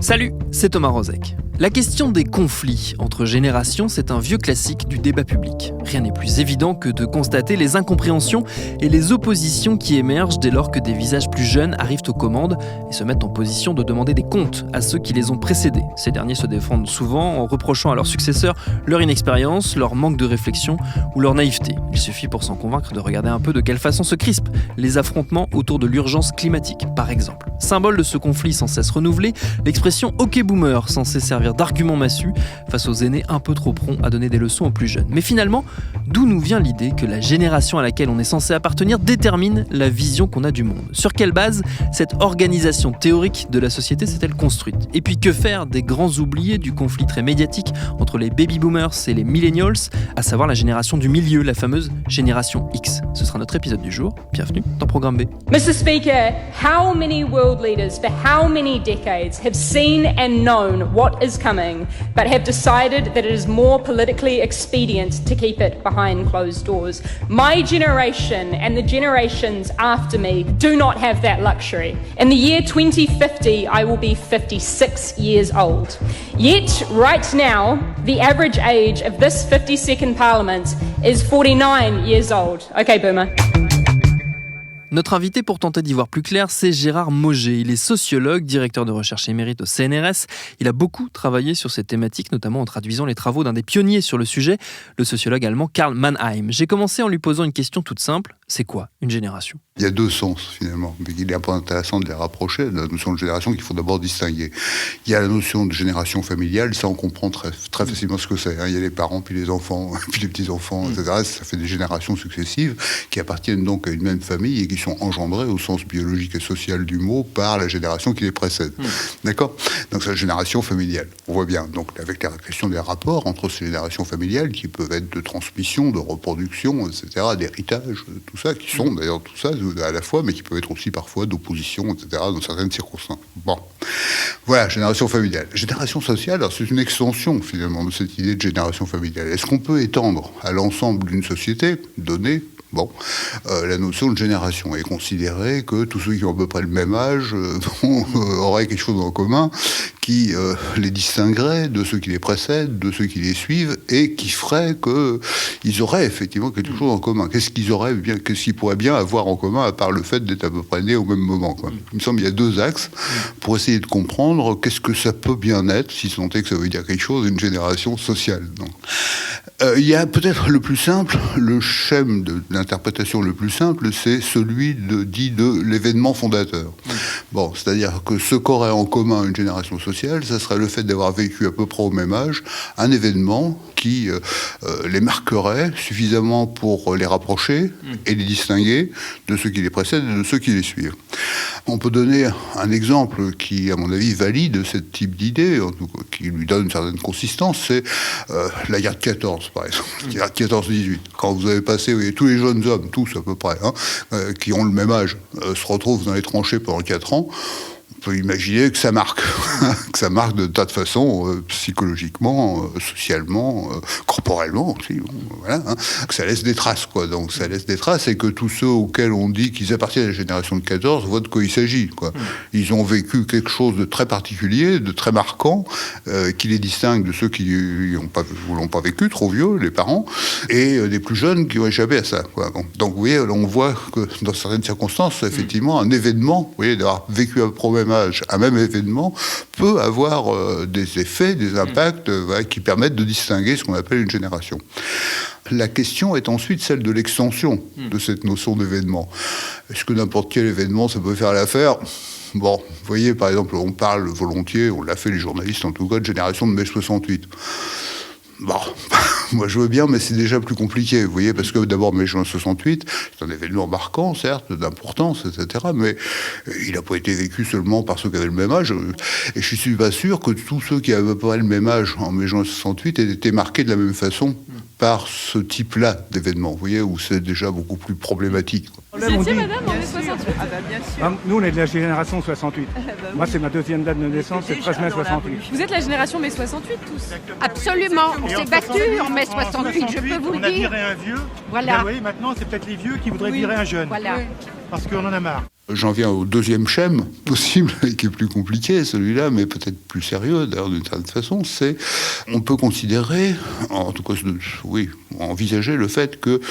Salut, c'est Thomas Rozek. La question des conflits entre générations, c'est un vieux classique du débat public. Rien n'est plus évident que de constater les incompréhensions et les oppositions qui émergent dès lors que des visages plus jeunes arrivent aux commandes et se mettent en position de demander des comptes à ceux qui les ont précédés. Ces derniers se défendent souvent en reprochant à leurs successeurs leur inexpérience, leur manque de réflexion ou leur naïveté. Il suffit pour s'en convaincre de regarder un peu de quelle façon se crispent les affrontements autour de l'urgence climatique, par exemple. Symbole de ce conflit sans cesse renouvelé, l'expression « OK boomer » censée servir d'argument massu face aux aînés un peu trop prompts à donner des leçons aux plus jeunes. Mais finalement, d'où nous vient l'idée que la génération à laquelle on est censé appartenir détermine la vision qu'on a du monde? Sur quelle base cette organisation théorique de la société s'est-elle construite? Et puis que faire des grands oubliés du conflit très médiatique entre les baby boomers et les millennials, à savoir la génération du milieu, la fameuse génération X? Ce sera notre épisode du jour. Bienvenue dans Programme B. Mr. Speaker, how many world leaders for how many decades have seen and known what is coming, but have decided that it is more politically expedient to keep it behind closed doors? My generation and the generations after me do not have that luxury. In the year 2050, I will be 56 years old. Yet, right now, the average age of this 52nd Parliament is 49 years old. Okay, boomer. Notre invité pour tenter d'y voir plus clair, c'est Gérard Mauger. Il est sociologue, directeur de recherche émérite au CNRS. Il a beaucoup travaillé sur cette thématique, notamment en traduisant les travaux d'un des pionniers sur le sujet, le sociologue allemand Karl Mannheim. J'ai commencé en lui posant une question toute simple. C'est quoi une génération? Il y a deux sens, finalement. Mais il est un peu intéressant de les rapprocher. La notion de génération qu'il faut d'abord distinguer. Il y a la notion de génération familiale. Ça, on comprend très facilement ce que c'est. Il y a les parents, puis les enfants, puis les petits-enfants, etc. Ça fait des générations successives qui appartiennent donc à une même famille et qui sont engendrés au sens biologique et social du mot par la génération qui les précède. D'accord ? Donc c'est la génération familiale. On voit bien, donc avec la question des rapports entre ces générations familiales qui peuvent être de transmission, de reproduction, etc., d'héritage, tout ça, qui sont d'ailleurs tout ça à la fois, mais qui peuvent être aussi parfois d'opposition, etc., dans certaines circonstances. Bon. Voilà, génération familiale. Génération sociale, alors c'est une extension finalement de cette idée de génération familiale. Est-ce qu'on peut étendre à l'ensemble d'une société donnée la notion de génération est considérée que tous ceux qui ont à peu près le même âge auraient quelque chose en commun qui les distinguerait de ceux qui les précèdent, de ceux qui les suivent, et qui ferait qu'ils auraient effectivement quelque chose en commun. Qu'est-ce qu'ils pourraient bien avoir en commun, à part le fait d'être à peu près nés au même moment, quoi. Il me semble qu'il y a deux axes pour essayer de comprendre qu'est-ce que ça peut bien être, si tant est que ça veut dire quelque chose, une génération sociale. Il y a peut-être le plus simple, le schème d'interprétation le plus simple, c'est celui dit de l'événement fondateur. Bon, c'est-à-dire que ce qu'aurait en commun une génération sociale, ça serait le fait d'avoir vécu à peu près au même âge un événement qui les marquerait suffisamment pour les rapprocher et les distinguer de ceux qui les précèdent et de ceux qui les suivent. On peut donner un exemple qui, à mon avis, valide ce type d'idée, en tout cas, qui lui donne une certaine consistance, c'est la guerre de 14, par exemple, la guerre de 14-18. Quand vous avez passé, vous voyez, tous les jeunes hommes, tous à peu près, qui ont le même âge, se retrouvent dans les tranchées pendant 4 ans, on peut imaginer que ça marque, que ça marque de tas de façons, psychologiquement, socialement, corporellement aussi, voilà, que ça laisse des traces, quoi. Donc ça laisse des traces et que tous ceux auxquels on dit qu'ils appartiennent à la génération de 14 voient de quoi il s'agit, quoi. Ils ont vécu quelque chose de très particulier, de très marquant, qui les distingue de ceux qui l'ont pas vécu, trop vieux, les parents, et des plus jeunes qui ont échappé à ça, quoi. Bon. Donc vous voyez, on voit que dans certaines circonstances, effectivement, un événement, vous voyez, d'avoir vécu à peu même âge, un même événement peut avoir des effets, des impacts qui permettent de distinguer ce qu'on appelle une génération. La question est ensuite celle de l'extension de cette notion d'événement. Est-ce que n'importe quel événement, ça peut faire l'affaire ? Bon, vous voyez, par exemple, on parle volontiers, on l'a fait les journalistes en tout cas, de génération de mai 68. Bon, moi je veux bien, mais c'est déjà plus compliqué, vous voyez, parce que d'abord, mai 68, c'est un événement marquant, certes, d'importance, etc., mais il n'a pas été vécu seulement par ceux qui avaient le même âge, et je ne suis pas sûr que tous ceux qui avaient à peu près le même âge en mai 68 aient été marqués de la même façon par ce type-là d'événement, vous voyez, où c'est déjà beaucoup plus problématique. Vous étiez, madame, en mai 68 ? Ah bah bien sûr. Ah, nous, on est de la génération 68. Moi, c'est ma deuxième date de naissance, c'est 13 mai 68. Vous êtes la génération mai 68, tous ? Absolument, on s'est battu en mai 68, je peux vous le on a dire. viré un vieux. Voilà. Vous voyez, maintenant, c'est peut-être les vieux qui voudraient virer un jeune. Voilà. Parce qu'on en a marre. J'en viens au deuxième schème possible, qui est plus compliqué, celui-là, mais peut-être plus sérieux, d'ailleurs, d'une certaine façon, c'est, on peut considérer, en tout cas, oui, envisager le fait que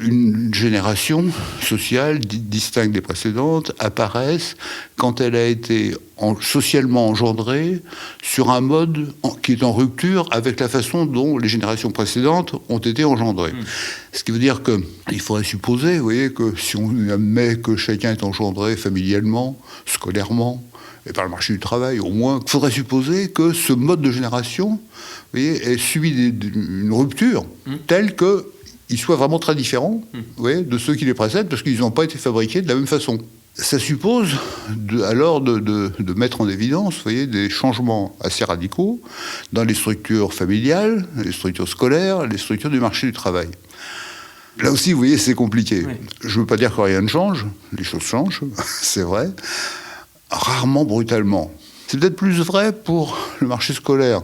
une génération sociale distincte des précédentes apparaisse quand elle a été socialement engendrée sur un mode qui est en rupture avec la façon dont les générations précédentes ont été engendrées. Ce qui veut dire qu'il faudrait supposer, vous voyez, que si on admet que chacun est engendré familialement, scolairement, et par le marché du travail au moins, il faudrait supposer que ce mode de génération, vous voyez, ait subi une rupture telle qu'il soit vraiment très différent, vous voyez, de ceux qui les précèdent, parce qu'ils n'ont pas été fabriqués de la même façon. Ça suppose alors de mettre en évidence, vous voyez, des changements assez radicaux dans les structures familiales, les structures scolaires, les structures du marché du travail. Là aussi, vous voyez, c'est compliqué. Oui. Je ne veux pas dire que rien ne change, les choses changent, c'est vrai, rarement brutalement. C'est peut-être plus vrai pour le marché scolaire,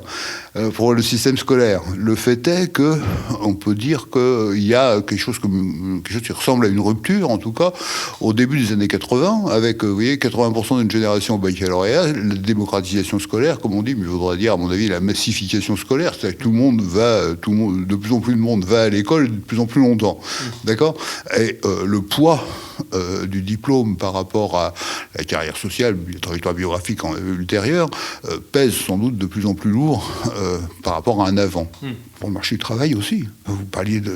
pour le système scolaire. Le fait est qu'on peut dire qu'il y a quelque chose qui ressemble à une rupture, en tout cas, au début des années 80, avec, vous voyez, 80% d'une génération au baccalauréat, la démocratisation scolaire, comme on dit, mais je voudrais dire, à mon avis, la massification scolaire, c'est-à-dire que de plus en plus de monde va à l'école de plus en plus longtemps. D'accord ? Et le poids du diplôme par rapport à la carrière sociale, la trajectoire biographique ultérieure, pèse sans doute de plus en plus lourd par rapport à un avant. Pour le marché du travail aussi. Vous parliez de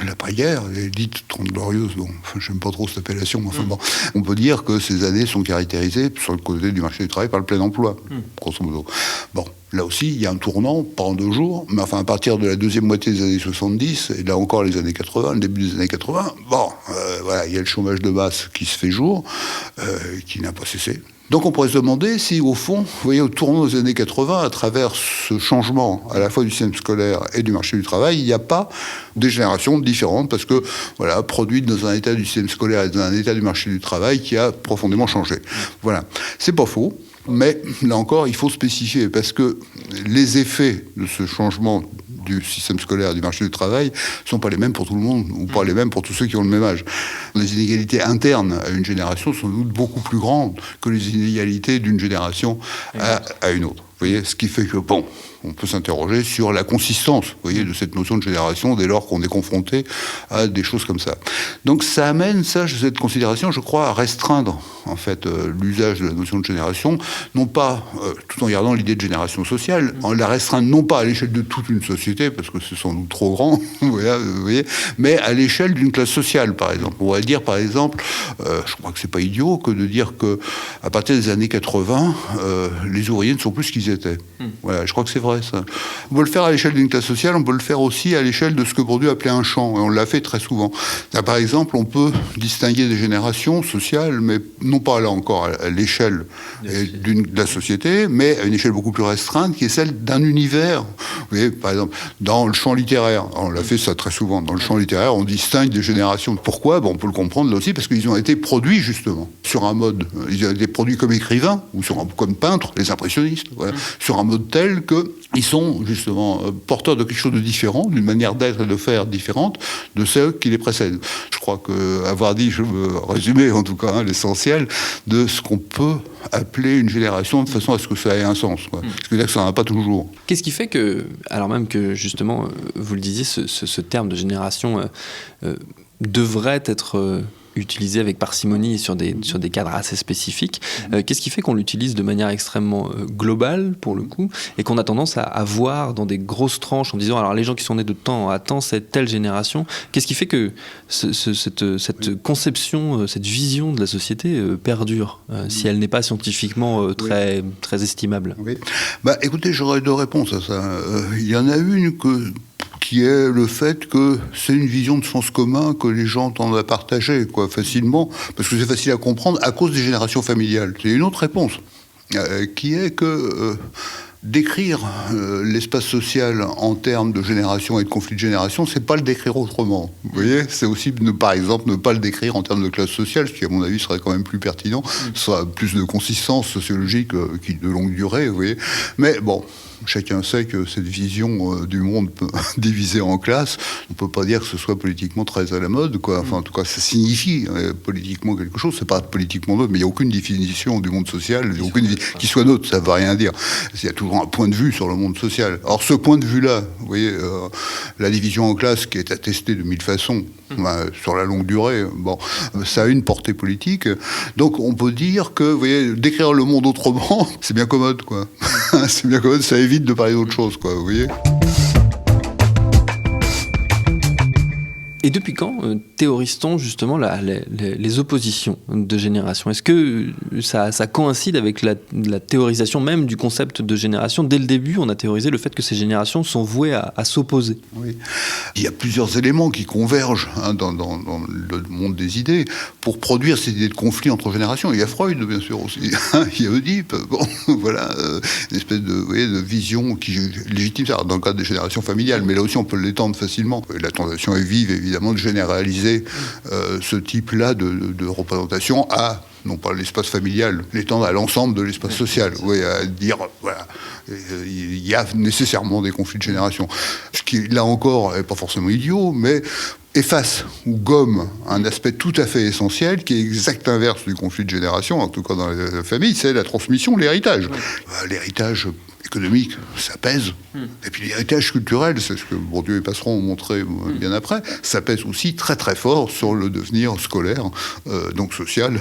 l'après-guerre, l'élite 30 glorieuses, bon, j'aime pas trop cette appellation, mais enfin bon, on peut dire que ces années sont caractérisées sur le côté du marché du travail par le plein emploi, grosso modo. Bon, là aussi, il y a un tournant, pas en 2 jours, mais enfin à partir de la deuxième moitié des années 70, et là encore les années 80, le début des années 80, bon, voilà, il y a le chômage de masse qui se fait jour, qui n'a pas cessé. Donc on pourrait se demander si, au fond, vous voyez, au tournant des années 80, à travers ce changement à la fois du système scolaire et du marché du travail, il n'y a pas des générations différentes, parce que, voilà, produites dans un état du système scolaire et dans un état du marché du travail qui a profondément changé. Voilà. C'est pas faux, mais là encore, il faut spécifier, parce que les effets de ce changement du système scolaire et du marché du travail ne sont pas les mêmes pour tout le monde, ou pas les mêmes pour tous ceux qui ont le même âge. Les inégalités internes à une génération sont sans doute beaucoup plus grandes que les inégalités d'une génération à une autre. Vous voyez, ce qui fait que, bon, on peut s'interroger sur la consistance, vous voyez, de cette notion de génération dès lors qu'on est confronté à des choses comme ça. Donc ça amène, cette considération, je crois, à restreindre, en fait, l'usage de la notion de génération, non pas, tout en gardant l'idée de génération sociale, en la restreindre non pas à l'échelle de toute une société, parce que c'est sans doute trop grand, vous voyez, mais à l'échelle d'une classe sociale, par exemple. On pourrait dire, par exemple, je crois que c'est pas idiot que de dire que à partir des années 80, les ouvriers ne sont plus ce qu'ils étaient. Voilà, je crois que c'est vrai, ça. On peut le faire à l'échelle d'une classe sociale, on peut le faire aussi à l'échelle de ce que Bourdieu appelait un champ, et on l'a fait très souvent. Là, par exemple, on peut distinguer des générations sociales, mais non pas là encore à l'échelle de la société, mais à une échelle beaucoup plus restreinte, qui est celle d'un univers. Vous voyez, par exemple, dans le champ littéraire, on l'a fait ça très souvent, dans le champ littéraire, on distingue des générations. Pourquoi ? On peut le comprendre là aussi, parce qu'ils ont été produits justement sur un mode, ils ont été produits comme écrivains, ou comme peintres, les impressionnistes, voilà, sur un mode tel qu'ils sont justement porteurs de quelque chose de différent, d'une manière d'être et de faire différente de ceux qui les précèdent. Je crois qu'avoir dit, je veux résumer en tout cas l'essentiel de ce qu'on peut appeler une génération de façon à ce que ça ait un sens. Quoi. Parce que là, ça n'en a pas toujours. Qu'est-ce qui fait que, alors même que justement, vous le disiez, ce terme de génération devrait être utilisé avec parcimonie sur des cadres assez spécifiques. Qu'est-ce qui fait qu'on l'utilise de manière extrêmement globale, pour le coup, et qu'on a tendance à voir dans des grosses tranches en disant, alors les gens qui sont nés de temps à temps, c'est telle génération. Qu'est-ce qui fait que cette conception, cette vision de la société perdure, si elle n'est pas scientifiquement très estimable ? Oui. Écoutez, j'aurais 2 réponses à ça. Il y en a une qui est le fait que c'est une vision de sens commun que les gens tendent à partager, facilement, parce que c'est facile à comprendre à cause des générations familiales. C'est une autre réponse, qui est que décrire l'espace social en termes de génération et de conflit de génération, c'est pas le décrire autrement. Vous voyez, c'est aussi, par exemple, ne pas le décrire en termes de classe sociale, ce qui, à mon avis, serait quand même plus pertinent, soit plus de consistance sociologique qui de longue durée, vous voyez. Mais bon, Chacun sait que cette vision du monde divisé en classes, on ne peut pas dire que ce soit politiquement très à la mode, quoi. Enfin, en tout cas, ça signifie politiquement quelque chose. C'est pas politiquement neutre, mais il n'y a aucune définition du monde social, qui soit neutre. Ça ne veut rien dire. Il y a toujours un point de vue sur le monde social. Or, ce point de vue-là, vous voyez, la division en classes qui est attestée de mille façons, sur la longue durée, bon, ça a une portée politique. Donc, on peut dire que, vous voyez, décrire le monde autrement, c'est bien commode, quoi. C'est bien commode, ça évite de parler d'autre chose, quoi, vous voyez. Et depuis quand théorise-t-on justement les oppositions de génération ? Est-ce que ça coïncide avec la théorisation même du concept de génération ? Dès le début, on a théorisé le fait que ces générations sont vouées à s'opposer. Oui. Il y a plusieurs éléments qui convergent dans le monde des idées pour produire ces idées de conflit entre générations. Il y a Freud, bien sûr, aussi. Il y a Oedipe. Bon, voilà, une espèce de vision qui légitime ça dans le cadre des générations familiales. Mais là aussi, on peut l'étendre facilement. La tentation est vive, évidemment, de généraliser ce type-là de représentation à, non pas l'espace familial, l'étendre à l'ensemble de l'espace social. Oui, à dire, voilà, il y a nécessairement des conflits de génération. Ce qui, là encore, n'est pas forcément idiot, mais efface ou gomme un aspect tout à fait essentiel qui est exact inverse du conflit de génération, en tout cas dans la famille, c'est la transmission, l'héritage. L'héritage économique, ça pèse. Et puis l'héritage culturel, c'est ce que Bourdieu et Passeron ont montré bien après, ça pèse aussi très très fort sur le devenir scolaire, donc social,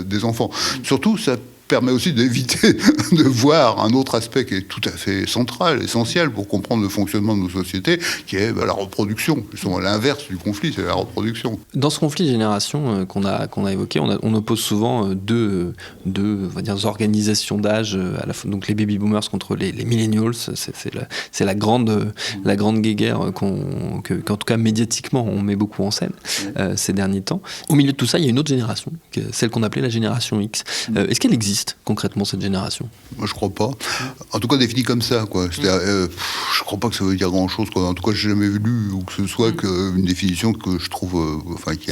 des enfants. Surtout, ça permet aussi d'éviter de voir un autre aspect qui est tout à fait central, essentiel pour comprendre le fonctionnement de nos sociétés, qui est la reproduction. Justement, l'inverse du conflit, c'est la reproduction. Dans ce conflit de génération qu'on a évoqué, on oppose souvent deux on va dire, organisations d'âge, à la fois, donc les baby-boomers contre les millennials. C'est la grande guéguerre qu'en tout cas médiatiquement on met beaucoup en scène ces derniers temps. Au milieu de tout ça, il y a une autre génération, celle qu'on appelait la génération X. Est-ce qu'elle existe concrètement, cette génération ? Moi, je crois pas. En tout cas, défini comme ça, quoi. Je crois pas que ça veut dire grand-chose, quoi. En tout cas, j'ai jamais lu ou que ce soit une définition que je trouve, qui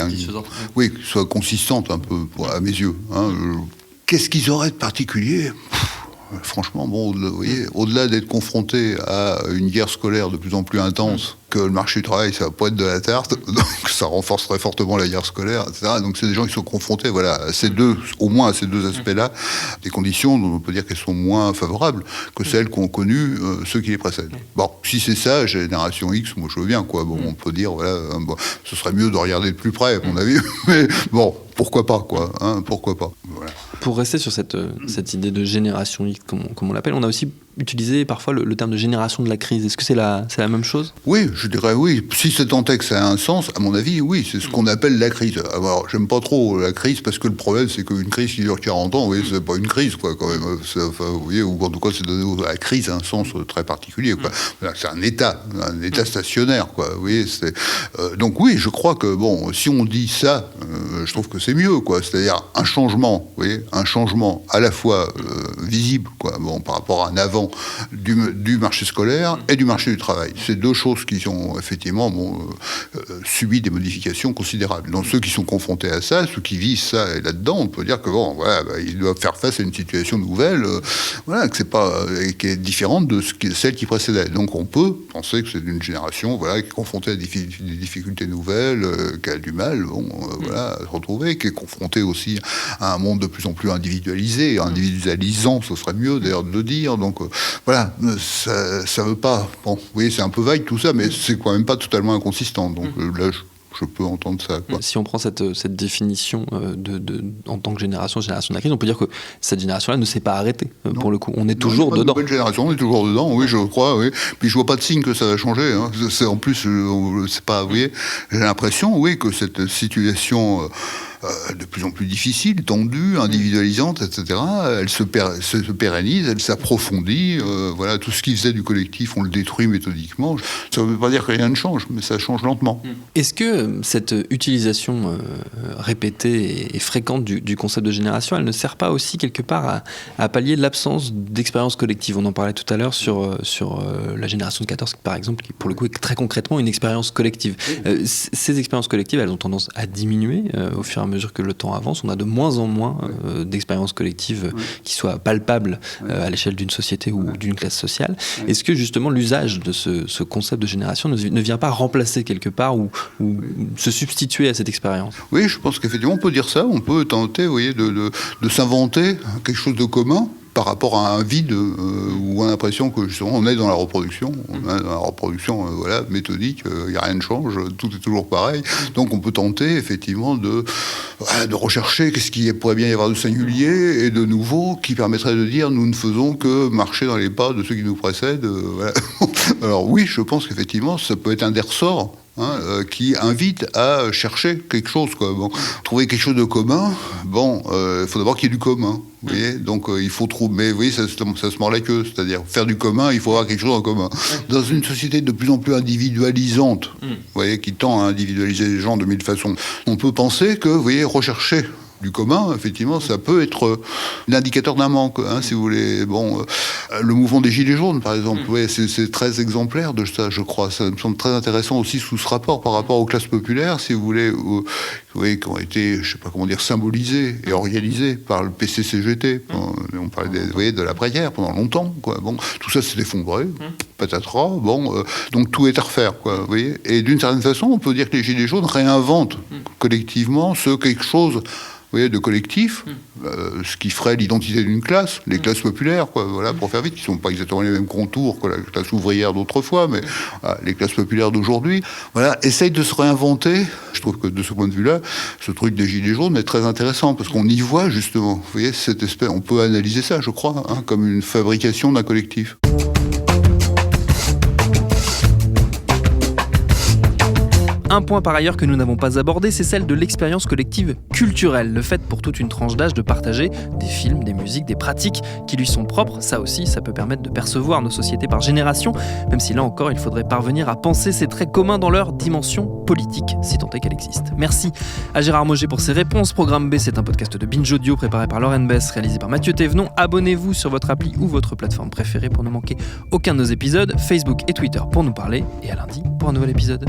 soit consistante un peu, à mes yeux. Qu'est-ce qu'ils auraient de particulier ? Franchement, bon, vous voyez, au-delà d'être confronté à une guerre scolaire de plus en plus intense, que le marché du travail, ça va pas être de la tarte, donc ça renforcerait fortement la guerre scolaire, etc. Donc c'est des gens qui sont confrontés, voilà, au moins à ces deux aspects-là, des conditions dont on peut dire qu'elles sont moins favorables que celles qu'ont connues ceux qui les précèdent. Bon, si c'est ça, génération X, moi je veux bien, quoi. Bon, on peut dire, voilà, ce serait mieux de regarder de plus près, à mon avis, mais bon, pourquoi pas, quoi, pourquoi pas. Voilà. Pour rester sur cette idée de génération X, comme on l'appelle, on a aussi utilisé parfois le terme de génération de la crise. Est-ce que c'est la même chose ? Oui, je dirais oui. Si c'est tant est que ça a un sens, à mon avis, oui, c'est ce qu'on appelle la crise. Alors, j'aime pas trop la crise parce que le problème, c'est qu'une crise qui dure 40 ans, oui, c'est pas une crise, quoi, quand même. Vous voyez, ou en tout cas, c'est donné à la crise un sens très particulier, quoi. C'est un état stationnaire, quoi. Vous voyez, donc oui, je crois que, bon, si on dit ça, je trouve que c'est mieux, quoi. C'est-à-dire un changement, vous voyez, un changement à la fois visible, quoi, bon, par rapport à un avant du marché scolaire et du marché du travail. C'est deux choses qui ont effectivement subi des modifications considérables. Donc ceux qui sont confrontés à ça, ceux qui vivent ça et là-dedans, on peut dire que bon, voilà, ils doivent faire face à une situation nouvelle, voilà, que c'est pas, qui est différente de celle qui précédait. Donc on peut penser que c'est une génération, voilà, qui est confrontée à des difficultés nouvelles, qui a du mal, voilà, à se retrouver, qui est confrontée aussi à un monde de plus en plus individualisé, individualisant, ce serait mieux d'ailleurs de le dire. Donc voilà, ça veut pas. Bon, vous voyez, c'est un peu vague tout ça, mais c'est quand même pas totalement inconsistant. Donc là, je peux entendre ça, quoi. Si on prend cette définition en tant que génération de la crise, on peut dire que cette génération-là ne s'est pas arrêtée, pour le coup. On est toujours dedans. Nouvelle génération, on est toujours dedans, oui, je crois, oui. Puis je vois pas de signe que ça va changer. C'est, en plus, c'est pas, vous voyez, j'ai l'impression, oui, que cette situation de plus en plus difficile, tendue, individualisante, etc., elle se pérennise, elle s'approfondit. Voilà, tout ce qui faisait du collectif, on le détruit méthodiquement. Ça ne veut pas dire que rien ne change, mais ça change lentement. Est-ce que cette utilisation répétée et fréquente du concept de génération, elle ne sert pas aussi quelque part à pallier l'absence d'expérience collective ? On en parlait tout à l'heure sur la génération de 14, par exemple, qui pour le coup est très concrètement une expérience collective. Ces expériences collectives, elles ont tendance à diminuer au fur et à à mesure que le temps avance, on a de moins en moins d'expériences collectives qui soient palpables à l'échelle d'une société ou d'une classe sociale. Est-ce que justement l'usage de ce concept de génération ne vient pas remplacer quelque part ou se substituer à cette expérience ? Oui, je pense qu'effectivement on peut dire ça, on peut tenter de s'inventer quelque chose de commun par rapport à un vide ou à l'impression que justement on est dans la reproduction, méthodique, il n'y a rien ne change, tout est toujours pareil. Donc on peut tenter effectivement de rechercher qu'est-ce qui pourrait bien y avoir de singulier et de nouveau qui permettrait de dire nous ne faisons que marcher dans les pas de ceux qui nous précèdent. Alors oui, je pense qu'effectivement ça peut être un des ressorts qui invite à chercher quelque chose, quoi. Bon, trouver quelque chose de commun, il faut d'abord qu'il y ait du commun. Vous voyez, donc il faut trouver, mais vous voyez, ça se mord la queue, c'est-à-dire faire du commun, il faut avoir quelque chose en commun. Dans une société de plus en plus individualisante, vous voyez, qui tend à individualiser les gens de mille façons, on peut penser que, vous voyez, rechercher du commun, effectivement, ça peut être l'indicateur d'un manque, si vous voulez. Le mouvement des Gilets jaunes, par exemple, c'est très exemplaire de ça, je crois. Ça me semble très intéressant aussi sous ce rapport par rapport aux classes populaires, si vous voulez, qui ont été, je sais pas comment dire, symbolisées et organisées par le PCCGT. On parlait de l'après-guerre pendant longtemps, quoi. Bon, tout ça s'est effondré, patatras. Donc tout est à refaire, quoi. Vous voyez. Et d'une certaine façon, on peut dire que les Gilets jaunes réinventent collectivement quelque chose. Vous voyez, de collectif, ce qui ferait l'identité d'une classe, les classes populaires, quoi, voilà, pour faire vite, qui ne sont pas exactement les mêmes contours que la classe ouvrière d'autrefois, mais les classes populaires d'aujourd'hui, essayent de se réinventer. Je trouve que de ce point de vue-là, ce truc des Gilets jaunes est très intéressant, parce qu'on y voit justement, vous voyez, cette espèce, on peut analyser ça, je crois, comme une fabrication d'un collectif. Un point par ailleurs que nous n'avons pas abordé, c'est celle de l'expérience collective culturelle, le fait pour toute une tranche d'âge de partager des films, des musiques, des pratiques qui lui sont propres. Ça aussi, ça peut permettre de percevoir nos sociétés par génération, même si là encore, il faudrait parvenir à penser ces traits communs dans leur dimension politique, si tant est qu'elle existe. Merci à Gérard Mauger pour ses réponses. Programme B, c'est un podcast de Binge Audio préparé par Lauren Bess, réalisé par Mathieu Thévenon. Abonnez-vous sur votre appli ou votre plateforme préférée pour ne manquer aucun de nos épisodes, Facebook et Twitter pour nous parler, et à lundi pour un nouvel épisode.